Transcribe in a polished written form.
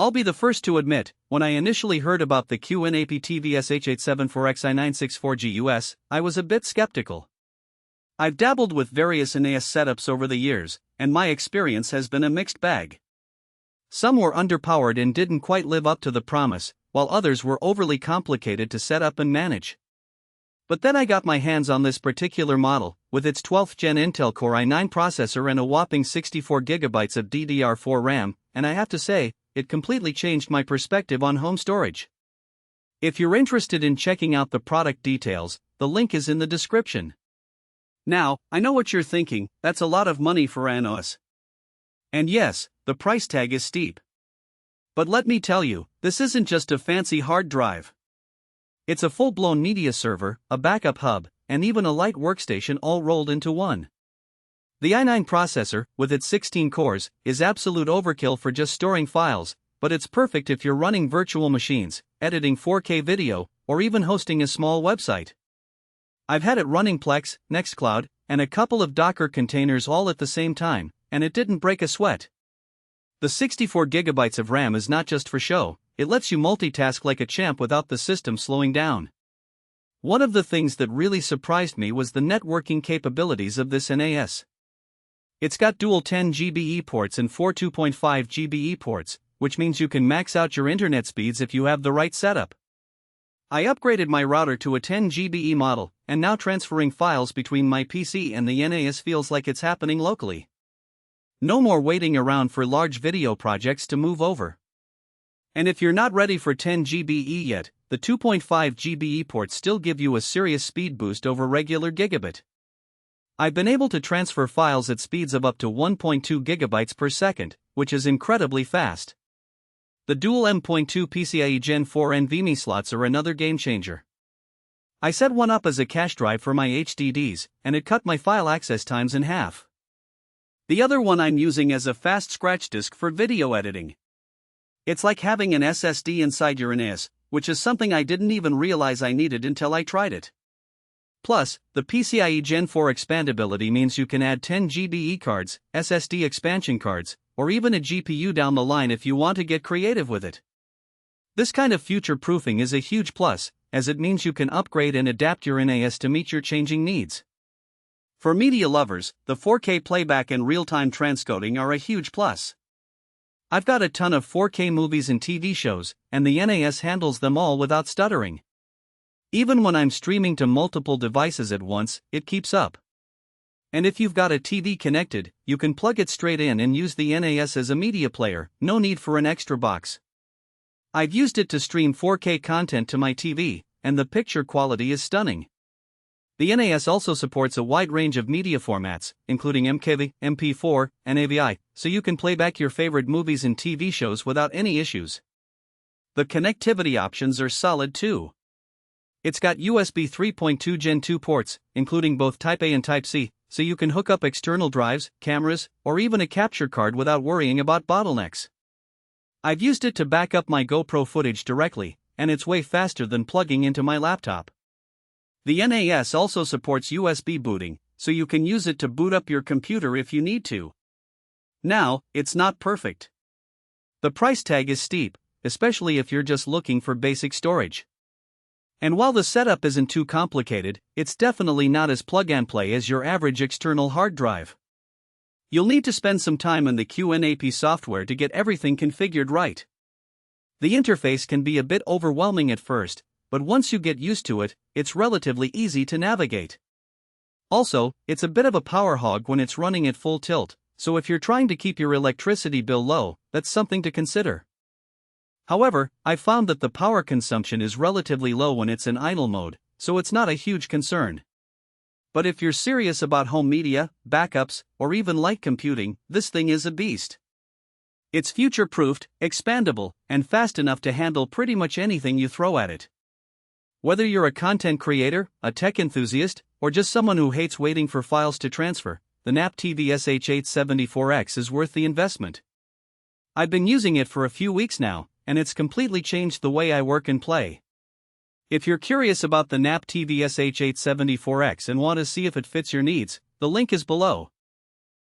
I'll be the first to admit, when I initially heard about the QNAP TVS-h874X-i9-64G-US, I was a bit skeptical. I've dabbled with various NAS setups over the years, and my experience has been a mixed bag. Some were underpowered and didn't quite live up to the promise, while others were overly complicated to set up and manage. But then I got my hands on this particular model, with its 12th gen Intel Core i9 processor and a whopping 64GB of DDR4 RAM, and I have to say, it completely changed my perspective on home storage. If you're interested in checking out the product details, the link is in the description. Now, I know what you're thinking, that's a lot of money for an OS. And yes, the price tag is steep. But let me tell you, this isn't just a fancy hard drive. It's a full-blown media server, a backup hub, and even a light workstation all rolled into one. The i9 processor, with its 16 cores, is absolute overkill for just storing files, but it's perfect if you're running virtual machines, editing 4K video, or even hosting a small website. I've had it running Plex, Nextcloud, and a couple of Docker containers all at the same time, and it didn't break a sweat. The 64GB of RAM is not just for show, it lets you multitask like a champ without the system slowing down. One of the things that really surprised me was the networking capabilities of this NAS. It's got dual 10 GBE ports and 4 2.5 GBE ports, which means you can max out your internet speeds if you have the right setup. I upgraded my router to a 10 GBE model, and now transferring files between my PC and the NAS feels like it's happening locally. No more waiting around for large video projects to move over. And if you're not ready for 10 GBE yet, the 2.5 GBE ports still give you a serious speed boost over regular gigabit. I've been able to transfer files at speeds of up to 1.2 GB per second, which is incredibly fast. The dual M.2 PCIe Gen 4 NVMe slots are another game changer. I set one up as a cache drive for my HDDs, and it cut my file access times in half. The other one I'm using as a fast scratch disk for video editing. It's like having an SSD inside your NAS, which is something I didn't even realize I needed until I tried it. Plus, the PCIe Gen 4 expandability means you can add 10 GBE cards, SSD expansion cards, or even a GPU down the line if you want to get creative with it. This kind of future-proofing is a huge plus, as it means you can upgrade and adapt your NAS to meet your changing needs. For media lovers, the 4K playback and real-time transcoding are a huge plus. I've got a ton of 4K movies and TV shows, and the NAS handles them all without stuttering. Even when I'm streaming to multiple devices at once, it keeps up. And if you've got a TV connected, you can plug it straight in and use the NAS as a media player, no need for an extra box. I've used it to stream 4K content to my TV, and the picture quality is stunning. The NAS also supports a wide range of media formats, including MKV, MP4, and AVI, so you can play back your favorite movies and TV shows without any issues. The connectivity options are solid too. It's got USB 3.2 Gen 2 ports, including both Type A and Type C, so you can hook up external drives, cameras, or even a capture card without worrying about bottlenecks. I've used it to back up my GoPro footage directly, and it's way faster than plugging into my laptop. The NAS also supports USB booting, so you can use it to boot up your computer if you need to. Now, it's not perfect. The price tag is steep, especially if you're just looking for basic storage. And while the setup isn't too complicated, it's definitely not as plug-and-play as your average external hard drive. You'll need to spend some time in the QNAP software to get everything configured right. The interface can be a bit overwhelming at first, but once you get used to it, it's relatively easy to navigate. Also, it's a bit of a power hog when it's running at full tilt, so if you're trying to keep your electricity bill low, that's something to consider. However, I've found that the power consumption is relatively low when it's in idle mode, so it's not a huge concern. But if you're serious about home media, backups, or even light computing, this thing is a beast. It's future-proofed, expandable, and fast enough to handle pretty much anything you throw at it. Whether you're a content creator, a tech enthusiast, or just someone who hates waiting for files to transfer, the QNAP TVS-h874X is worth the investment. I've been using it for a few weeks now, and it's completely changed the way I work and play. If you're curious about the QNAP TVS-h874X and want to see if it fits your needs, the link is below.